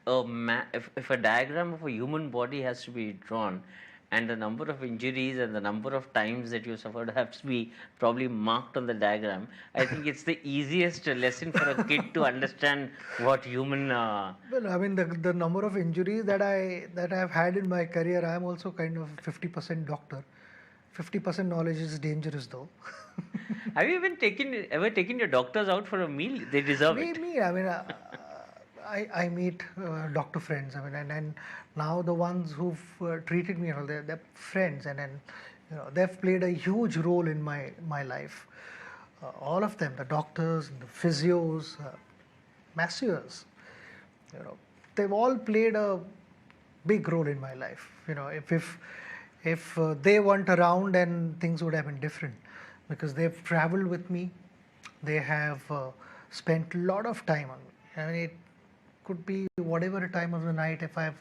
if a diagram of a human body has to be drawn, and the number of injuries and the number of times that you suffered has to be probably marked on the diagram, I think it's the easiest lesson for a kid to understand what human. Well, I mean, the number of injuries that I've had in my career, I'm also kind of 50% doctor. 50% knowledge is dangerous, though. Have you ever taken your doctors out for a meal? They deserve it. I mean, I meet doctor friends. I mean, and now the ones who've treated me, they're friends, and then they've played a huge role in my life. All of them, the doctors, the physios, masseurs, they've all played a big role in my life. If they weren't around, then things would have been different, because they've traveled with me. They have spent a lot of time on me. I mean, it could be whatever time of the night. If I've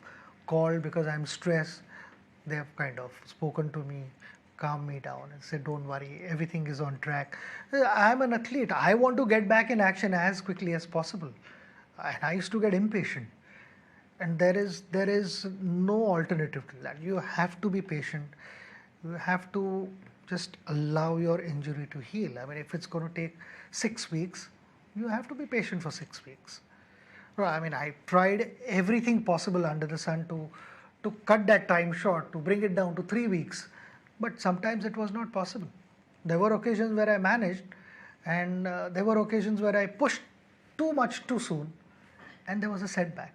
called because I'm stressed, they have kind of spoken to me, calmed me down, and said, "Don't worry, everything is on track." I'm an athlete. I want to get back in action as quickly as possible. And I used to get impatient. And there is no alternative to that. You have to be patient. You have to just allow your injury to heal. I mean, if it's going to take 6 weeks, you have to be patient for 6 weeks. I mean, I tried everything possible under the sun to cut that time short, to bring it down to 3 weeks. But sometimes it was not possible. There were occasions where I managed, and there were occasions where I pushed too much too soon, and there was a setback.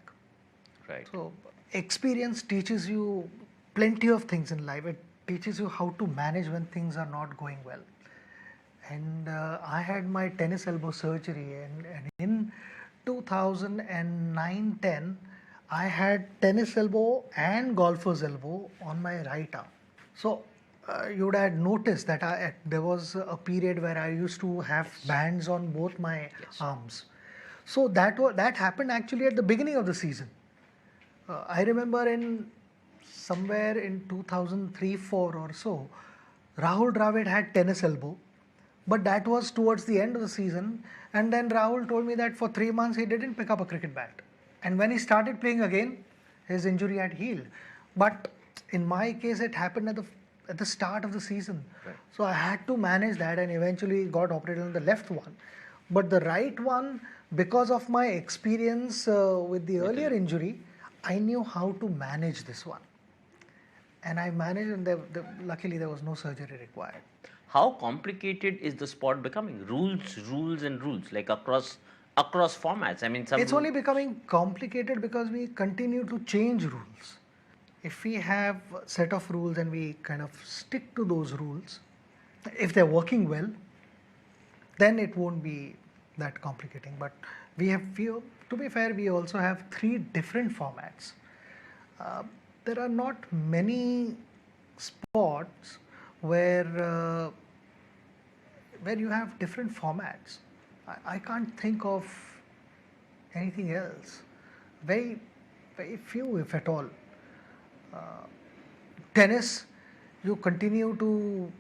Right. So experience teaches you plenty of things in life. It teaches you how to manage when things are not going well. And I had my tennis elbow surgery, and in 2009-10, I had tennis elbow and golfer's elbow on my right arm. So you would have noticed that there was a period where I used to have bands on both my arms. So that happened actually at the beginning of the season. I remember somewhere in 2003-04 or so, Rahul Dravid had tennis elbow, but that was towards the end of the season. And then Rahul told me that for 3 months he didn't pick up a cricket bat. And when he started playing again, his injury had healed. But in my case, it happened at the start of the season. Right. So I had to manage that, and eventually got operated on the left one. But the right one, because of my experience with the earlier injury, I knew how to manage this one. And I managed, and luckily there was no surgery required. How complicated is the sport becoming? Rules, and rules, like across formats. I mean, it's only becoming complicated because we continue to change rules. If we have a set of rules and we kind of stick to those rules, if they're working well, then it won't be that complicating. But to be fair, we also have 3 different formats. There are not many sports where you have different formats. I can't think of anything else. Very, very few, if at all. Tennis, you continue to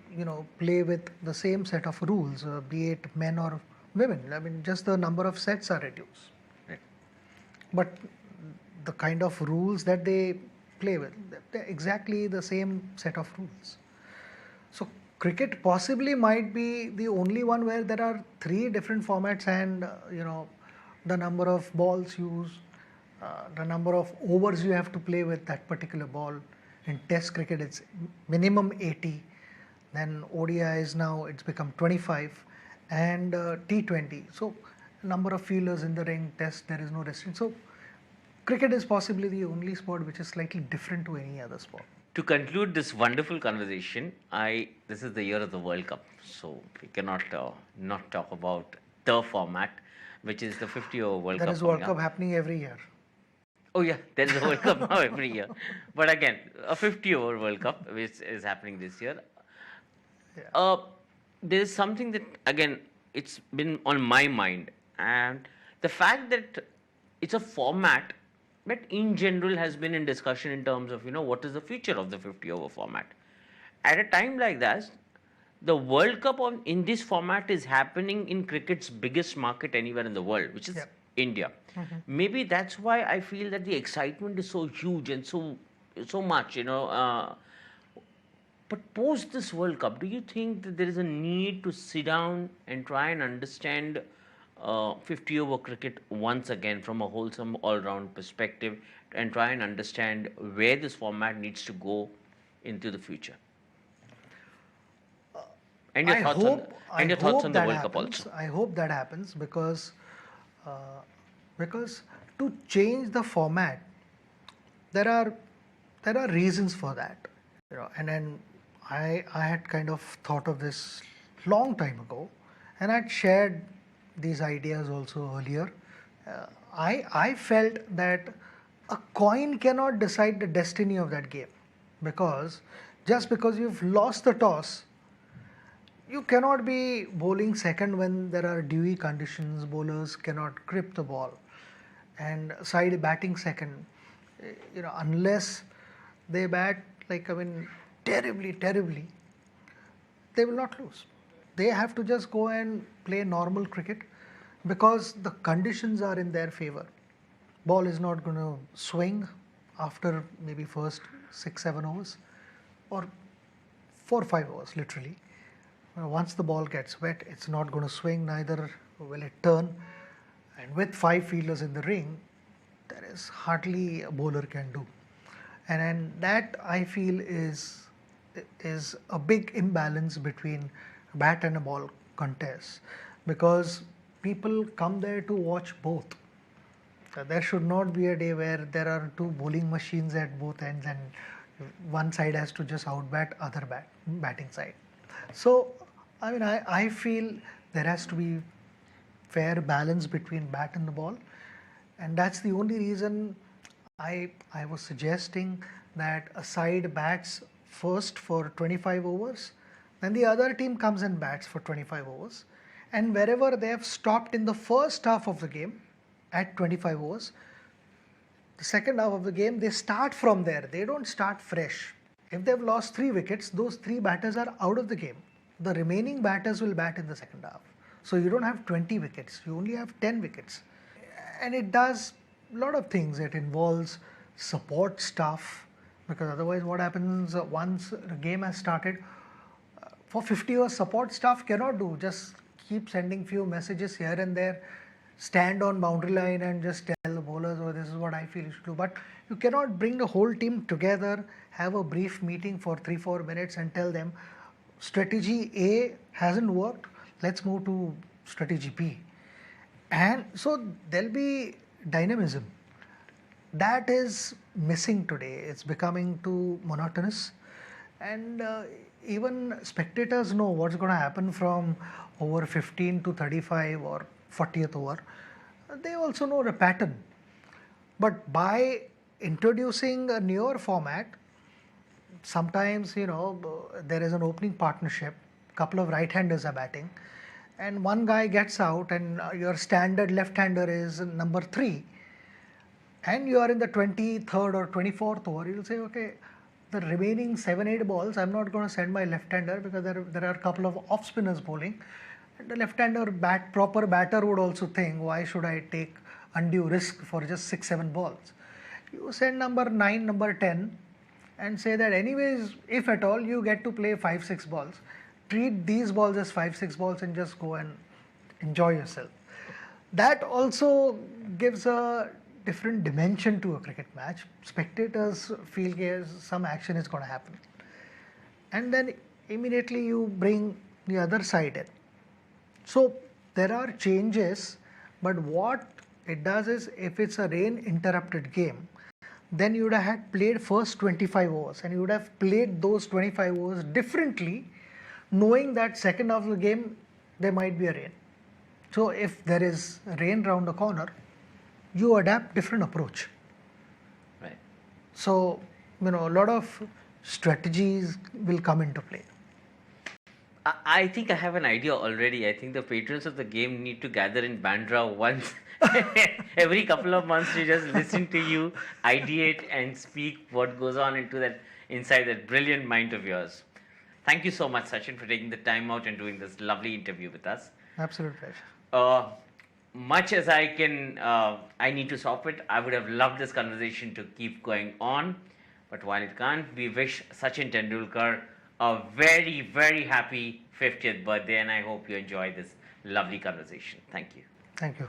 play with the same set of rules, be it men or women. I mean, just the number of sets are reduced. Right. But the kind of rules that they play with, they're exactly the same set of rules. So cricket possibly might be the only one where there are 3 different formats, and the number of balls used, the number of overs you have to play with that particular ball. In Test cricket, it's minimum 80. Then ODIs now it's become 25, and T20. So number of fielders in the ring. Test, there is no restriction. So cricket is possibly the only sport which is slightly different to any other sport. To conclude this wonderful conversation, this is the year of the World Cup, so we cannot not talk about the format, which is the 50-over World Cup. There is World Cup happening every year. Oh yeah, there is a World Cup now every year. But again, a 50-over World Cup, which is happening this year. Yeah. There is something that, again, it's been on my mind, and the fact that it's a format that in general has been in discussion in terms of, what is the future of the 50-over format. At a time like that, the World Cup in this format is happening in cricket's biggest market anywhere in the world, which is India. Maybe that's why I feel that the excitement is so huge and so much, but post this World Cup, do you think that there is a need to sit down and try and understand 50 over cricket once again from a wholesome all round perspective and try and understand where this format needs to go into the future? And your thoughts on the World Cup also. I hope that happens uh, because to change the format, there are reasons for that, and then I had kind of thought of this long time ago, and I'd shared these ideas also earlier. I felt that a coin cannot decide the destiny of that game, because just because you've lost the toss, you cannot be bowling second when there are dewy conditions. Bowlers cannot grip the ball, and side batting second, unless they bat terribly, they will not lose. They have to just go and play normal cricket because the conditions are in their favor. Ball is not going to swing after maybe first 6-7 overs or 4-5 overs literally. Once the ball gets wet, it's not going to swing, neither will it turn. And with 5 fielders in the ring, there is hardly a bowler can do. And that I feel is a big imbalance between bat and a ball contest, because people come there to watch both. There should not be a day where there are 2 bowling machines at both ends and one side has to just outbat other batting side. So I feel there has to be fair balance between bat and the ball, and that's the only reason I was suggesting that a side bats first for 25 overs, then the other team comes and bats for 25 overs, and wherever they have stopped in the first half of the game at 25 overs, the second half of the game they start from there. They don't start fresh. If they've lost 3 wickets, those 3 batters are out of the game. The remaining batters will bat in the second half. So you don't have 20 wickets, you only have 10 wickets. And it does a lot of things. It involves support staff, because otherwise what happens once the game has started, for 50 overs support staff cannot do, just keep sending few messages here and there, stand on boundary line and just tell the bowlers, oh, this is what I feel you should do. But you cannot bring the whole team together, have a brief meeting for 3-4 minutes and tell them strategy A hasn't worked, let's move to strategy B. And so there'll be dynamism. That is missing today. It's becoming too monotonous, and even spectators know what's going to happen from over 15 to 35 or 40th over. They also know the pattern. But by introducing a newer format, sometimes there is an opening partnership, couple of right-handers are batting, and one guy gets out, and your standard left-hander is number 3, and you are in the 23rd or 24th over. You'll say, okay, the remaining 7-8 balls, I'm not going to send my left-hander because there are a couple of off-spinners bowling. And the left-hander proper batter would also think, why should I take undue risk for just 6-7 balls? You send number 9, number 10, and say that anyways, if at all, you get to play 5-6 balls. Treat these balls as 5-6 balls and just go and enjoy yourself. That also gives a different dimension to a cricket match. Spectators feel some action is going to happen. And then immediately you bring the other side in. So there are changes, but what it does is, if it's a rain interrupted game, then you would have had played first 25 overs, and you would have played those 25 overs differently, knowing that second half of the game there might be a rain. So if there is rain round the corner, you adapt different approach. Right. So a lot of strategies will come into play. I think I have an idea already. I think the patrons of the game need to gather in Bandra once every couple of months to just listen to you ideate and speak what goes on inside that brilliant mind of yours. Thank you so much, Sachin, for taking the time out and doing this lovely interview with us. Absolute pleasure. much as I can, I need to stop it. I would have loved this conversation to keep going on, but while it can't, we wish Sachin Tendulkar a very, very happy 50th birthday, and I hope you enjoy this lovely conversation. Thank you. Thank you.